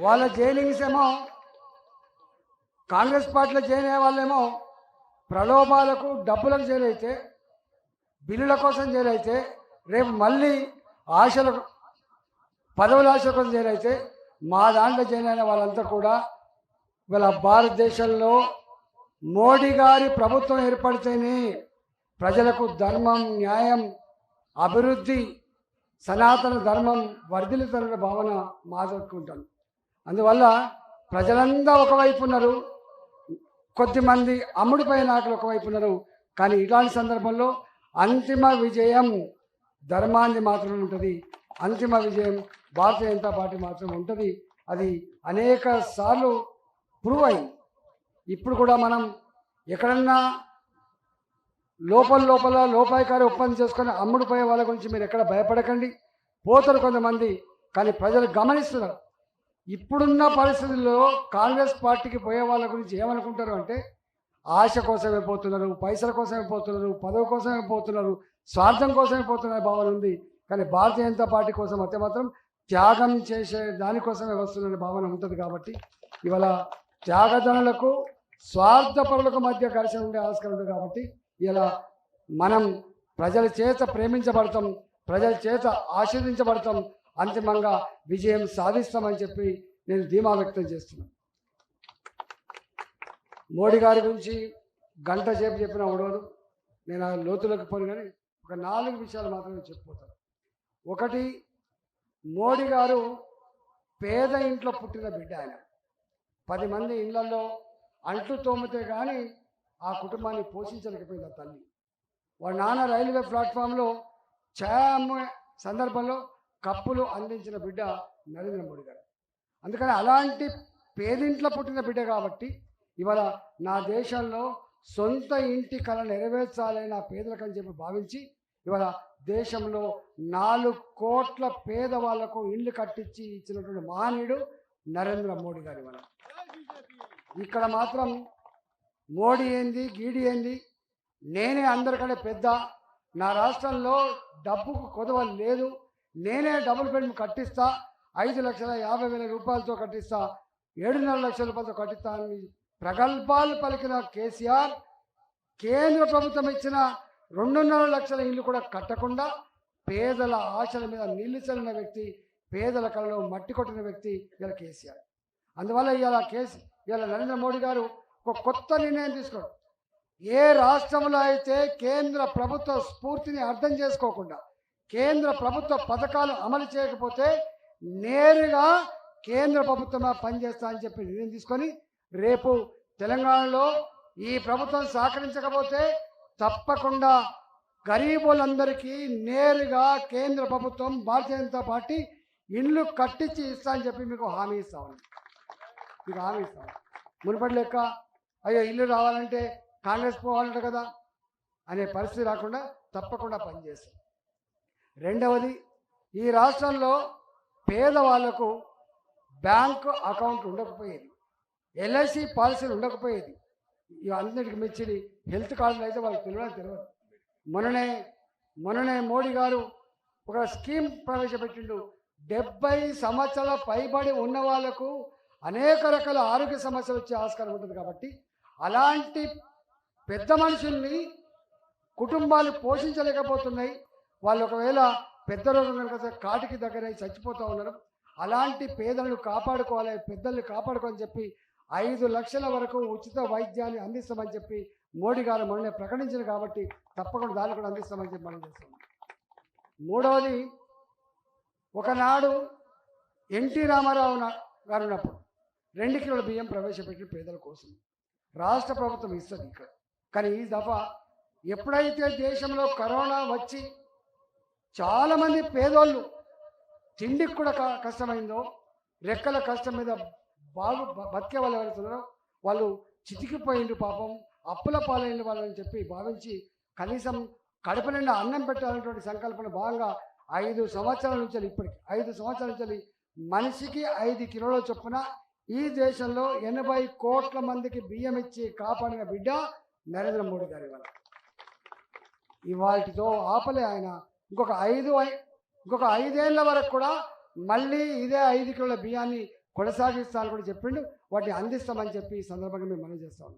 వాళ్ళ జైలింగ్స్ ఏమో కాంగ్రెస్ పార్టీలో జాయిన్ అయ్యే వాళ్ళేమో ప్రలోభాలకు డబ్బులకు జైలైతే బిల్లుల కోసం జైలైతే రేపు మళ్ళీ ఆశల పదవుల ఆశల కోసం జైలైతే మా దాంట్లో జాయిన్ అయిన వాళ్ళంతా కూడా ఇవాళ భారతదేశంలో మోడీ గారి ప్రభుత్వం ఏర్పడితేనే ప్రజలకు ధర్మం న్యాయం అభివృద్ధి సనాతన ధర్మం వర్ధిల్లుతున్న భావన మాదొక్కుంటాను. అందువల్ల ప్రజలంతా ఒకవైపు ఉన్నారు, కొద్దిమంది అమ్ముడిపై నాయకులు ఒకవైపు ఉన్నారు. కానీ ఇలాంటి సందర్భంలో అంతిమ విజయం ధర్మాన్ని మాత్రమే ఉంటుంది, అంతిమ విజయం భారతీయ జనతా పార్టీ మాత్రం ఉంటుంది. అది అనేక సార్లు ప్రూవ్ అయింది. ఇప్పుడు కూడా మనం ఎక్కడన్నా లోపాయకారి ఒప్పందం చేసుకొని అమ్ముడిపోయే వాళ్ళ గురించి మీరు ఎక్కడ భయపడకండి, పోతారు కొంతమంది. కానీ ప్రజలు గమనిస్తున్నారు. ఇప్పుడున్న పరిస్థితుల్లో కాంగ్రెస్ పార్టీకి పోయే వాళ్ళ గురించి ఏమనుకుంటారు అంటే ఆశ కోసమే పోతున్నారు, పైసల కోసమే పోతున్నారు, పదవి కోసమే పోతున్నారు, స్వార్థం కోసమే పోతున్న భావన ఉంది. కానీ భారతీయ జనతా పార్టీ కోసం అయితే మాత్రం త్యాగం చేసే దానికోసమే వస్తున్న భావన ఉంటుంది. కాబట్టి ఇవాళ త్యాగదనులకు స్వార్థపరులకు మధ్య ఘర్షణ ఉండే ఆస్కారం ఉంది. కాబట్టి ఇలా మనం ప్రజల చేత ప్రేమించబడతాం, ప్రజల చేత ఆశీర్వదించబడతాం, అంతిమంగా విజయం సాధిస్తామని చెప్పి నేను ధీమా వ్యక్తం చేస్తున్నాను. మోడీ గారి గురించి గంట సేపు చెప్పినా ఉండదు, నేను ఆ లోతులకు పోను. కానీ ఒక 4 విషయాలు మాత్రమే చెప్పిపోతాను. ఒకటి, మోడీ గారు పేద ఇంట్లో పుట్టిన బిడ్డ. ఆయన 10 మంది ఇళ్లలో అంట్లు తోమితే కానీ ఆ కుటుంబాన్ని పోషించలేకపోయింది ఆ తల్లి. వాళ్ళ నాన్న రైల్వే ప్లాట్ఫామ్లో ఛాయ్ అమ్మే సందర్భంలో కప్పులు అందించిన బిడ్డ నరేంద్ర మోడీ గారు. అందుకని అలాంటి పేదింట్లో పుట్టిన బిడ్డ కాబట్టి ఇవాళ నా దేశంలో సొంత ఇంటి కళ నెరవేర్చాలని ఆ పేదలకని చెప్పి భావించి ఇవాళ దేశంలో 4 కోట్ల పేదవాళ్లకు ఇల్లు కట్టించి ఇచ్చినటువంటి మహనీయుడు నరేంద్ర మోడీ గారు. ఇవాళ ఇక్కడ మాత్రం మోడీ ఏంది గీడి ఏంది, నేనే అందరికంటే పెద్ద, నా రాష్ట్రంలో డబ్బుకు కొదవ లేదు, నేనే డబుల్ బెడ్రూమ్ కట్టిస్తా, 5,50,000 రూపాయలతో కట్టిస్తా, 7.5 లక్షల రూపాయలతో కట్టిస్తా అని ప్రగల్భాలు పలికిన కేసీఆర్ కేంద్ర ప్రభుత్వం ఇచ్చిన 2.5 లక్షల ఇల్లు కూడా కట్టకుండా పేదల ఆశల మీద నీళ్లు చల్లిన వ్యక్తి, పేదల కళలో మట్టి కొట్టిన వ్యక్తి ఇలా కేసీఆర్. అందువల్ల ఇవాళ నరేంద్ర మోడీ గారు ఒక కొత్త నిర్ణయం తీసుకోవడం. ఏ రాష్ట్రంలో అయితే కేంద్ర ప్రభుత్వ స్ఫూర్తిని అర్థం చేసుకోకుండా కేంద్ర ప్రభుత్వ పథకాలు అమలు చేయకపోతే నేరుగా కేంద్ర ప్రభుత్వమే పనిచేస్తా అని చెప్పి నిర్ణయం తీసుకొని రేపు తెలంగాణలో ఈ ప్రభుత్వం సహకరించకపోతే తప్పకుండా గరీబులందరికీ నేరుగా కేంద్ర ప్రభుత్వం భారతీయ జనతా పార్టీ ఇల్లు కట్టించి ఇస్తా అని చెప్పి మీకు హామీ ఇస్తాను. మునుపటి లెక్క అయ్యో ఇల్లు రావాలంటే కాంగ్రెస్ పోవాలంట కదా అనే పరిస్థితి రాకుండా తప్పకుండా పనిచేస్తాం. రెండవది, ఈ రాష్ట్రంలో పేదవాళ్లకు బ్యాంకు అకౌంట్ ఉండకపోయేది, ఎల్ఐసి పాలసీలు ఉండకపోయేది. ఇవన్నిటికి మెచ్చి హెల్త్ కార్డులు అయితే వాళ్ళకి తెలియదు. మొన్ననే మోడీ గారు ఒక స్కీమ్ ప్రవేశపెట్టిండు. 70 సంవత్సరాల పైబడి ఉన్న వాళ్లకు అనేక రకాల ఆరోగ్య సమస్యలు వచ్చే ఆస్కారం ఉంటుంది. కాబట్టి అలాంటి పెద్ద మనుషుల్ని కుటుంబాలు పోషించలేకపోతున్నాయి. వాళ్ళు ఒకవేళ పెద్ద రోగం కనుక కాటికి దగ్గర చచ్చిపోతూ ఉన్నారు. అలాంటి పేదలను కాపాడుకోవాలి, పెద్దల్ని కాపాడుకోవాలని చెప్పి 5 లక్షల వరకు ఉచిత వైద్యాన్ని అందిస్తామని చెప్పి మోడీ గారు మొన్నే ప్రకటించారు. కాబట్టి తప్పకుండా దాన్ని కూడా అందిస్తామని చెప్పి మనం చేస్తాం. మూడవది, ఒకనాడు ఎన్టీ రామారావు గారు ఉన్నప్పుడు 2 కిలోల బియ్యం ప్రవేశపెట్టి పేదల కోసం రాష్ట్ర ప్రభుత్వం ఇస్తుంది ఇక్కడ. కానీ ఈ దఫా ఎప్పుడైతే దేశంలో కరోనా వచ్చి చాలామంది పేదోళ్ళు తిండికి కూడా కష్టమైందో, రెక్కల కష్టం మీద బతికే వాళ్ళు ఎవరుతున్నారో వాళ్ళు చితికిపోయిండు, పాపం అప్పుల పాలైన వాళ్ళని చెప్పి భావించి కనీసం కడుపు నిండా అన్నం పెట్టాలనేటువంటి సంకల్పన భాగంగా 5 సంవత్సరాల నుంచి ఇప్పటికి 5 సంవత్సరాల నుంచి మనిషికి 5 కిలోల చొప్పున ఈ దేశంలో 80 కోట్ల మందికి బియ్యం ఇచ్చి కాపాడిన బిడ్డ నరేంద్ర మోడీ గారి వల్ల. ఇవాటితో ఆపలే ఆయన. ఇంకొక 5 ఏళ్ల వరకు కూడా మళ్ళీ ఇదే 5 కిలోల బియ్యాన్ని కొనసాగిస్తాను కూడా చెప్పిండు. వాటిని అందిస్తామని చెప్పి ఈ సందర్భంగా మేము మనం చేస్తాం.